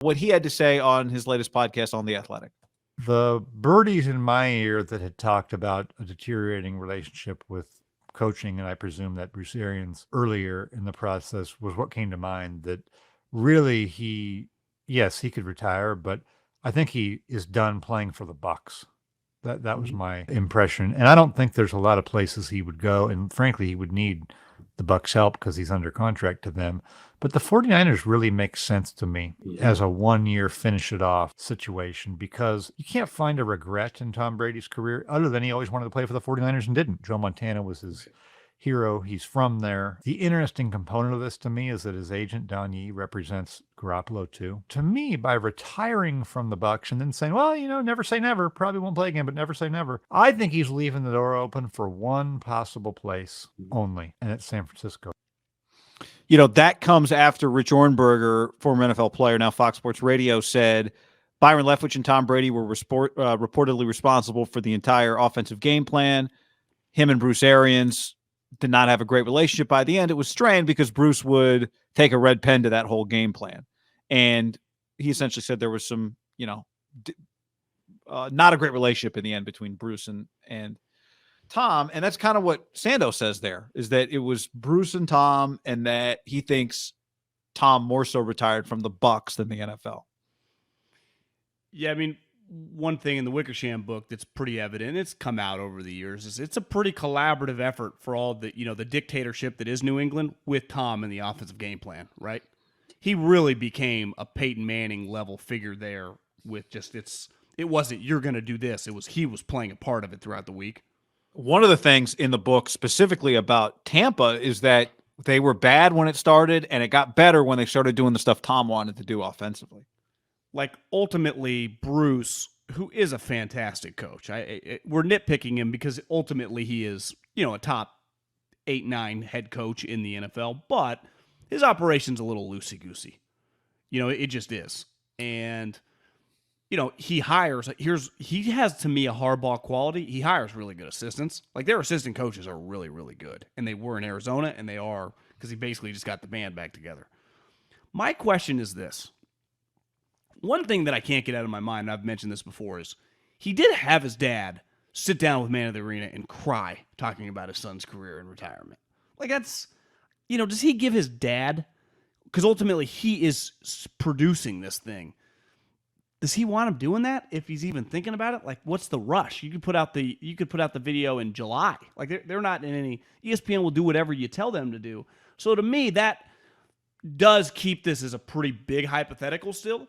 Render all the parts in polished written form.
what he had to say on his latest podcast on The Athletic. The birdies in my ear that had talked about a deteriorating relationship with coaching, and I presume that Bruce Arians earlier in the process was what came to mind, that really yes, he could retire, but I think he is done playing for the Bucks. That was my impression. And I don't think there's a lot of places he would go. And frankly, he would need the Bucks' help because he's under contract to them. But the 49ers really make sense to me as a 1-year finish it off situation, because you can't find a regret in Tom Brady's career other than he always wanted to play for the 49ers and didn't. Joe Montana was his hero. He's from there. The interesting component of this to me is that his agent, Don Yee, represents Garoppolo too. To me, by retiring from the Bucks and then saying, well, never say never, probably won't play again, but never say never, I think he's leaving the door open for one possible place only, and it's San Francisco. That comes after Rich Ohrnberger, former NFL player, now Fox Sports Radio, said Byron Leftwich and Tom Brady were reportedly responsible for the entire offensive game plan. Him and Bruce Arians did not have a great relationship. By the end, it was strained because Bruce would take a red pen to that whole game plan. And he essentially said there was some, not a great relationship in the end between Bruce and Tom. And that's kind of what Sando says there, is that it was Bruce and Tom, and that he thinks Tom more so retired from the Bucks than the NFL. Yeah, I mean, one thing in the Wickersham book that's pretty evident, it's come out over the years, is it's a pretty collaborative effort for all the, the dictatorship that is New England with Tom and the offensive game plan, right? He really became a Peyton Manning level figure there with just it wasn't you're going to do this. It was he was playing a part of it throughout the week. One of the things in the book specifically about Tampa is that they were bad when it started, and it got better when they started doing the stuff Tom wanted to do offensively. Like, ultimately, Bruce, who is a fantastic coach, we're nitpicking him because ultimately he is, a top 8-9 head coach in the NFL, but his operation's a little loosey-goosey. It just is. And, he hires, he has, to me, a Harbaugh quality. He hires really good assistants. Like, their assistant coaches are really, really good. And they were in Arizona, and they are, because he basically just got the band back together. My question is this. One thing that I can't get out of my mind, and I've mentioned this before, is he did have his dad sit down with Man of the Arena and cry talking about his son's career and retirement. Like, that's, does he give his dad, because ultimately he is producing this thing, does he want him doing that if he's even thinking about it? Like, what's the rush? You could put out the video in July. Like, they're not in any, ESPN will do whatever you tell them to do. So to me, that does keep this as a pretty big hypothetical still.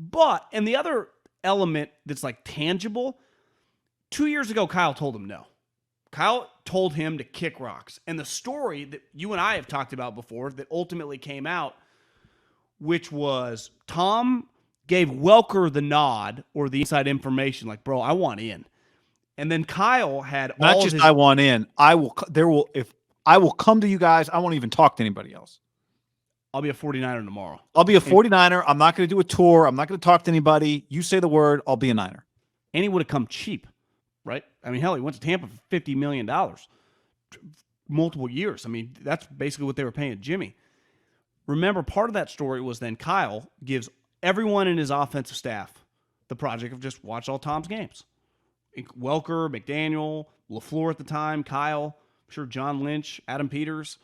But, and the other element that's like tangible, 2 years ago, Kyle told him no. Kyle told him to kick rocks. And the story that you and I have talked about before that ultimately came out, which was Tom gave Welker the nod or the inside information, like, bro, I want in. And then Kyle had not all just of his, I want in. If I will come to you guys, I won't even talk to anybody else. I'll be a 49er tomorrow. I'll be a 49er. I'm not going to do a tour. I'm not going to talk to anybody. You say the word, I'll be a Niner. And he would have come cheap, right? I mean, hell, he went to Tampa for $50 million. Multiple years. I mean, that's basically what they were paying Jimmy. Remember, part of that story was then Kyle gives everyone in his offensive staff the project of just watch all Tom's games. Welker, McDaniel, LaFleur at the time, Kyle, I'm sure John Lynch, Adam Peters.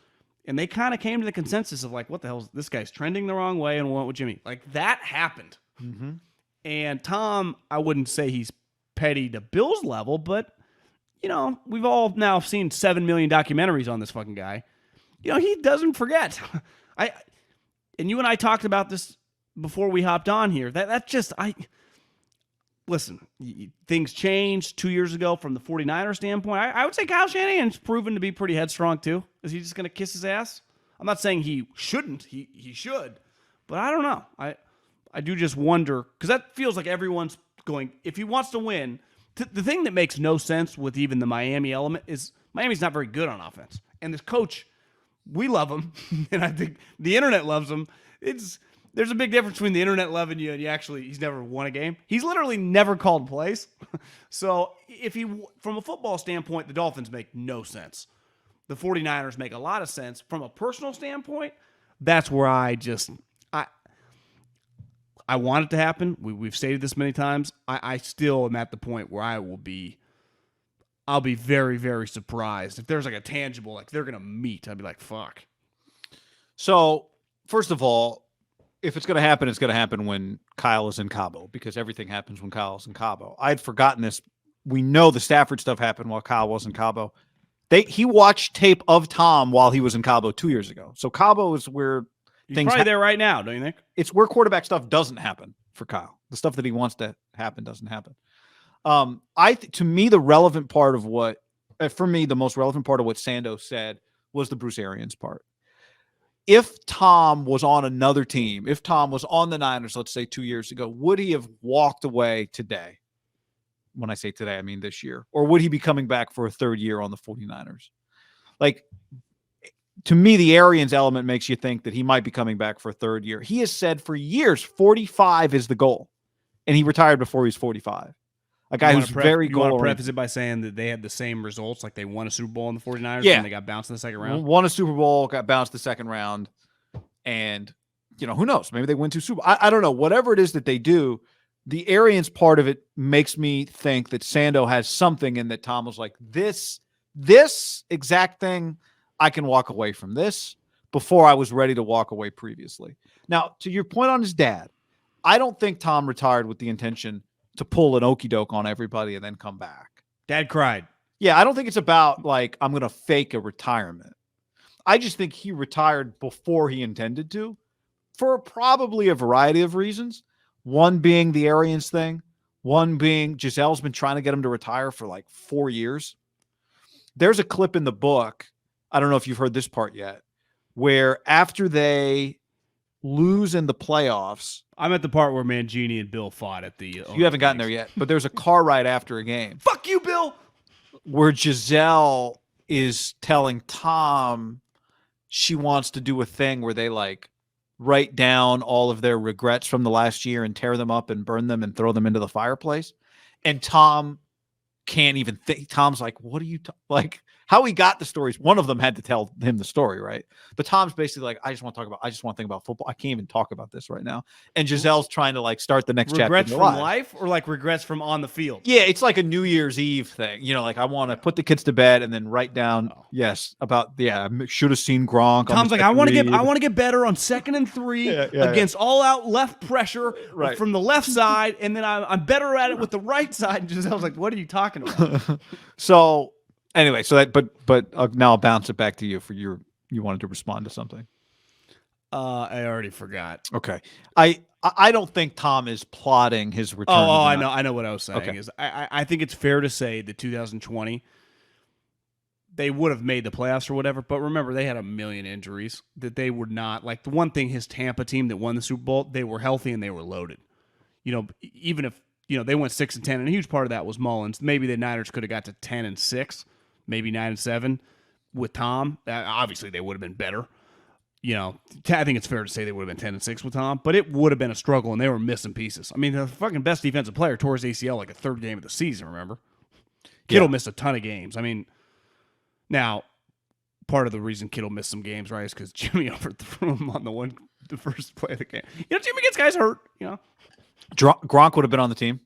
And they kind of came to the consensus of like, what the hell is this guy's trending the wrong way and went with Jimmy. Like, that happened. Mm-hmm. And Tom, I wouldn't say he's petty to Bill's level, but, we've all now seen 7 million documentaries on this fucking guy. He doesn't forget. And you and I talked about this before we hopped on here. Listen, things changed 2 years ago from the 49er standpoint. I would say Kyle Shanahan's proven to be pretty headstrong too. Is he just going to kiss his ass? I'm not saying he shouldn't. He should. But I don't know. I do just wonder, because that feels like everyone's going, if he wants to win, the thing that makes no sense with even the Miami element is Miami's not very good on offense. And this coach, we love him, and I think the internet loves him. There's a big difference between the internet loving you and he's never won a game. He's literally never called plays. So from a football standpoint, the Dolphins make no sense. The 49ers make a lot of sense. From a personal standpoint, that's where I want it to happen. We've stated this many times. I still am at the point where I'll be very, very surprised if there's like a tangible, like they're going to meet. I'd be like, fuck. So, first of all, if it's going to happen, it's going to happen when Kyle is in Cabo, because everything happens when Kyle is in Cabo. I'd forgotten this. We know the Stafford stuff happened while Kyle was in Cabo. He watched tape of Tom while he was in Cabo 2 years ago. So Cabo is where He's probably there right now, don't you think? It's where quarterback stuff doesn't happen for Kyle. The stuff that he wants to happen doesn't happen. To me, the relevant part of what, for me, the most relevant part of what Sando said was the Bruce Arians part. If Tom was on another team, if Tom was on the Niners, let's say 2 years ago, would he have walked away today? When I say today, I mean this year. Or would he be coming back for a third year on the 49ers? Like, to me, the Arians element makes you think that he might be coming back for a third year. He has said for years, 45 is the goal. And he retired before he was 45. A guy who's very goal-oriented. You want to preface it by saying that they had the same results, like they won a Super Bowl in the 49ers and they got bounced in the second round? Won a Super Bowl, got bounced the second round. And, who knows? Maybe they win 2 Super Bowls. I don't know. Whatever it is that they do, the Arians part of it makes me think that Sando has something in that Tom was like, this exact thing, I can walk away from this before I was ready to walk away previously. Now, to your point on his dad, I don't think Tom retired with the intention to pull an okey doke on everybody and then come back. Dad cried. Yeah, I don't think it's about like, I'm going to fake a retirement. I just think he retired before he intended to for probably a variety of reasons. One being the Arians thing. One being Gisele's been trying to get him to retire for like 4 years. There's a clip in the book, I don't know if you've heard this part yet, where after they lose in the playoffs. I'm at the part where Mangini and Bill fought at the... You haven't gotten there yet, but there's a car ride after a game. Fuck you, Bill! Where Gisele is telling Tom she wants to do a thing where they like write down all of their regrets from the last year and tear them up and burn them and throw them into the fireplace. And Tom can't even think. Tom's like, what are you like? How he got the stories. One of them had to tell him the story, right? But Tom's basically like, I just want to think about football. I can't even talk about this right now. And Gisele's trying to like start the next chapter. Regrets from life or like regrets from on the field? Yeah, it's like a New Year's Eve thing. Like I want to put the kids to bed and then write down, I should have seen Gronk. Tom's like, I want to get better on 2nd and 3 against all out left pressure from the left side, and then I'm better at it with the right side. And Gisele's like, what are you talking about? So anyway, but now I'll bounce it back to you for you wanted to respond to something. I already forgot. Okay. I don't think Tom is plotting his return. I know what I was saying is I think it's fair to say that 2020 they would have made the playoffs or whatever, but remember they had a million injuries that they would not, like the one thing, his Tampa team that won the Super Bowl, they were healthy and they were loaded. Even if they went 6-10, and a huge part of that was Mullins. Maybe the Niners could have got to 10-6, maybe 9-7 with Tom. Obviously, they would have been better. I think it's fair to say they would have been 10-6 with Tom, but it would have been a struggle, and they were missing pieces. I mean, the fucking best defensive player tore his ACL like a third game of the season. Remember, Kittle missed a ton of games. I mean, now part of the reason Kittle missed some games, right, is because Jimmy overthrew him on the first play of the game. Jimmy gets guys hurt. Gronk would have been on the team.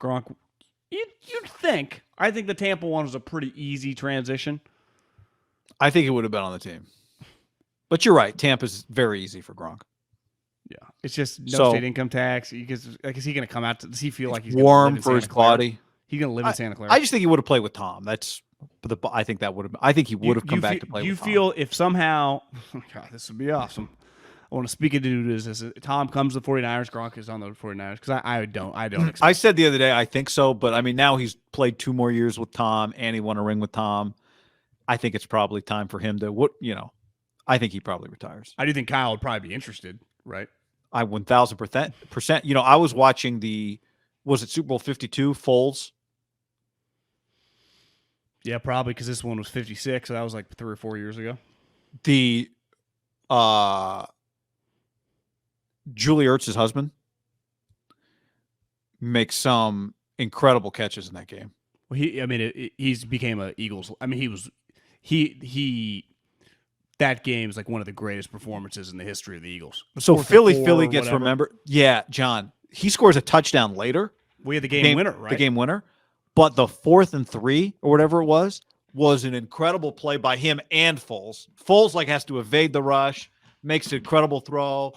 Gronk, you'd think. I think the Tampa one was a pretty easy transition. I think it would have been on the team. But you're right. Tampa's very easy for Gronk. Yeah. It's just no state income tax. Is he going to come out? Does he feel like he's warm for his body? He's going to live in Santa Clara. I just think he would have played with Tom. I think he would have come back to play with Tom. You feel if somehow, God, this would be awesome. I want to speak into this. Tom comes to the 49ers, Gronk is on the 49ers, because I don't expect I said the other day, I think so, but I mean, now he's played 2 more years with Tom, and he won a ring with Tom. I think it's probably time for him to, I think he probably retires. I do think Kyle would probably be interested, right? I 1,000%. I was watching was it Super Bowl 52, Foles? Yeah, probably, because this one was 56, so that was like 3 or 4 years ago. Julie Ertz's husband makes some incredible catches in that game. Well, he's became a Eagles. I mean, he that game is like one of the greatest performances in the history of the Eagles. So 4th and Philly 4 gets whatever. remembered. Yeah, John. He scores a touchdown later. We had the game winner, right? The game winner. But the 4th and 3 or whatever it was an incredible play by him and Foles. Foles like has to evade the rush, makes an incredible throw.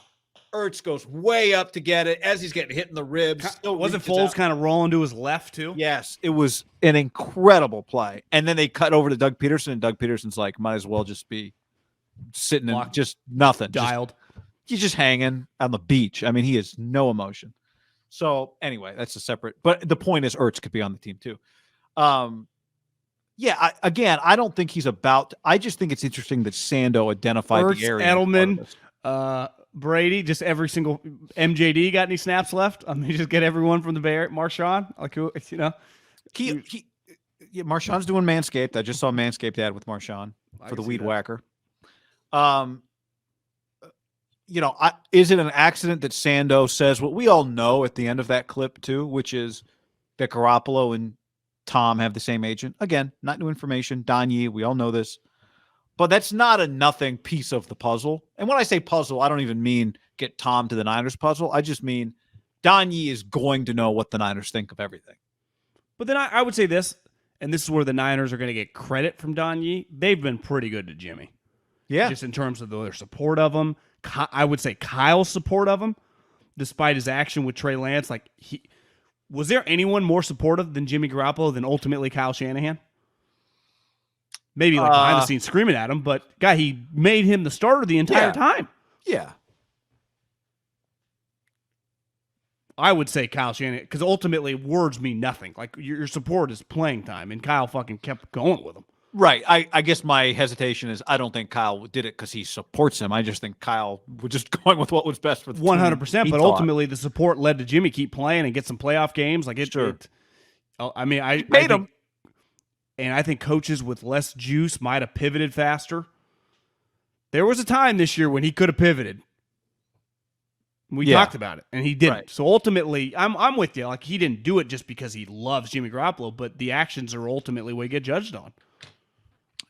Ertz goes way up to get it as he's getting hit in the ribs. Wasn't Foles kind of rolling to his left too? Yes, it was an incredible play. And then they cut over to Doug Peterson, and Doug Peterson's like, might as well just be sitting in just nothing. Dialed. He's just hanging on the beach. I mean, he has no emotion. So anyway, that's a separate. But the point is, Ertz could be on the team too. Yeah. I don't think he's about. I just think it's interesting that Sando identified Ertz, the area. Edelman, Brady, just every single MJD. Got any snaps left? I mean, just get everyone from the Bear. Marshawn, like Marshawn's doing Manscaped. I just saw Manscaped ad with Marshawn for the Weed Whacker. Is it an accident that Sando says what we all know at the end of that clip too, which is that Garoppolo and Tom have the same agent? Again, not new information. Don Yee, we all know this. But that's not a nothing piece of the puzzle. And when I say puzzle, I don't even mean get Tom to the Niners puzzle. I just mean Don Yee is going to know what the Niners think of everything. But then I would say this, and this is where the Niners are going to get credit from Don Yee. They've been pretty good to Jimmy. Yeah. Just in terms of their support of him. I would say Kyle's support of him, despite his action with Trey Lance. Like, was there anyone more supportive than Jimmy Garoppolo than ultimately Kyle Shanahan? Maybe like behind the scenes screaming at him, but guy, he made him the starter the entire time. Yeah. I would say Kyle Shanahan, because ultimately words mean nothing. Like your support is playing time, and Kyle fucking kept going with him. Right. I guess my hesitation is I don't think Kyle did it because he supports him. I just think Kyle was just going with what was best for the 100%. But ultimately, the support led to Jimmy keep playing and get some playoff games. Like I made him. And I think coaches with less juice might have pivoted faster. There was a time this year when he could have pivoted. We talked about it, and he didn't. Right. So ultimately, I'm with you. Like, he didn't do it just because he loves Jimmy Garoppolo, but the actions are ultimately what you get judged on.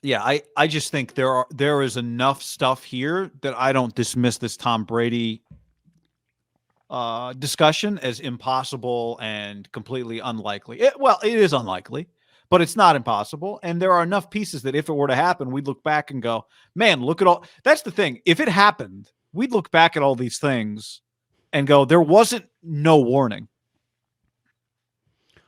Yeah, I just think there is enough stuff here that I don't dismiss this Tom Brady discussion as impossible and completely unlikely. It is unlikely. But it's not impossible. And there are enough pieces that if it were to happen, we'd look back and go, man, look at all. That's the thing. If it happened, we'd look back at all these things and go, there wasn't no warning.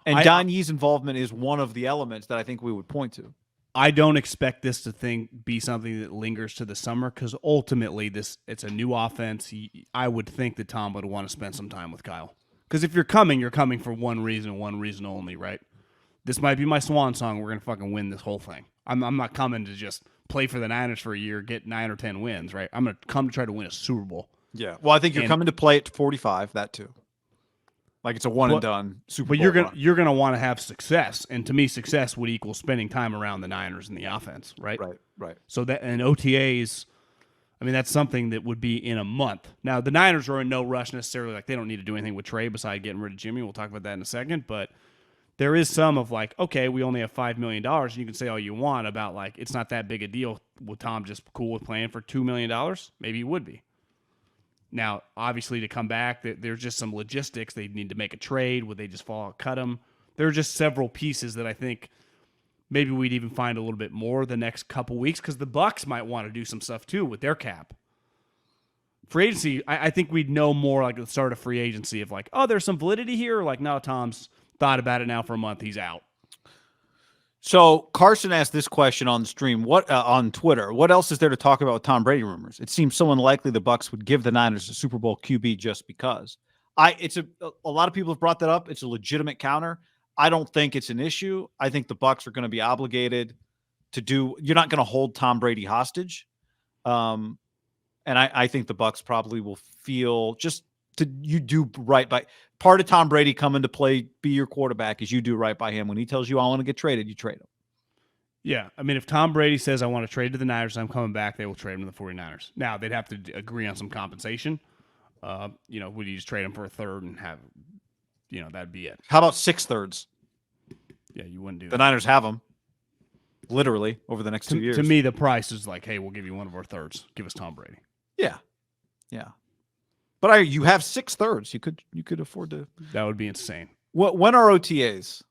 And Don Yee's involvement is one of the elements that I think we would point to. I don't expect this to be something that lingers to the summer because ultimately it's a new offense. I would think that Tom would want to spend some time with Kyle. Because if you're coming for one reason only, right? This might be my swan song. We're going to fucking win this whole thing. I'm not coming to just play for the Niners for a year, get 9 or 10 wins, right? I'm going to come to try to win a Super Bowl. Yeah. Well, I think you're coming to play at 45, that too. Like it's a one and done Super Bowl. But you're going to want to have success. And to me, success would equal spending time around the Niners and the offense, right? Right. So that and OTAs, I mean, that's something that would be in a month. Now, the Niners are in no rush necessarily. Like they don't need to do anything with Trey besides getting rid of Jimmy. We'll talk about that in a second. But there is some of like, okay, we only have $5 million. And you can say all you want about like, it's not that big a deal. Would Tom just cool with playing for $2 million? Maybe he would be. Now, obviously, to come back, there's just some logistics. They need to make a trade. Would they just fall out, cut him? There are just several pieces that I think maybe we'd even find a little bit more the next couple weeks because the Bucs might want to do some stuff too with their cap. Free agency, I think we'd know more like at the start of free agency of like, oh, there's some validity here. Or like, no, Tom's thought about it now for a month. He's out. So Carson asked this question on the stream. On Twitter? What else is there to talk about with Tom Brady rumors? It seems so unlikely the Bucs would give the Niners a Super Bowl QB just because. It's a lot of people have brought that up. It's a legitimate counter. I don't think it's an issue. I think the Bucs are going to be obligated to do. You're not going to hold Tom Brady hostage, and I think the Bucs probably will feel you do right by part of Tom Brady coming to play, be your quarterback is you do right by him. When he tells you I want to get traded, you trade him. Yeah. I mean, if Tom Brady says I want to trade to the Niners, I'm coming back, they will trade him to the 49ers. Now they'd have to agree on some compensation. Would you just trade him for a third and have, that'd be it. How about 6 thirds? Yeah. You wouldn't do that. The Niners have them. literally over the next 2 years. To me, the price is like, hey, we'll give you one of our thirds. Give us Tom Brady. Yeah. But you have 6 thirds. You could afford to. That would be insane. When are OTAs?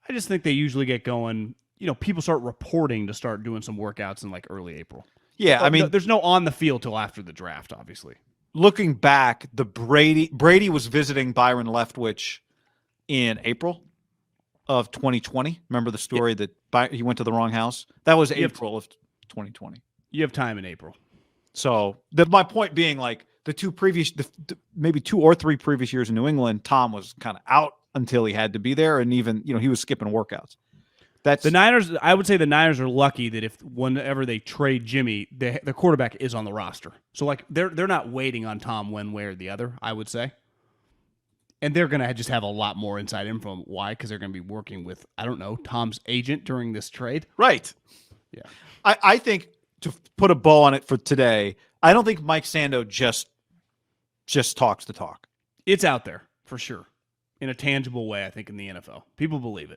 I just think they usually get going. People start reporting to start doing some workouts in like early April. Yeah, I mean, there's no on the field till after the draft, obviously. Looking back, the Brady was visiting Byron Leftwich in April of 2020. Remember the story that he went to the wrong house? That was April of 2020. You have time in April. So my point being, like the two previous, maybe 2 or 3 previous years in New England, Tom was kind of out until he had to be there, and even he was skipping workouts. That's the Niners. I would say the Niners are lucky that whenever they trade Jimmy, the quarterback is on the roster. So like they're not waiting on Tom one way or the other, I would say. And they're going to just have a lot more inside info. Why? Because they're going to be working with, I don't know, Tom's agent during this trade. Right. Yeah. I think, to put a bow on it for today, I don't think Mike Sando just talks the talk. It's out there for sure. In a tangible way, I think, in the NFL. People believe it.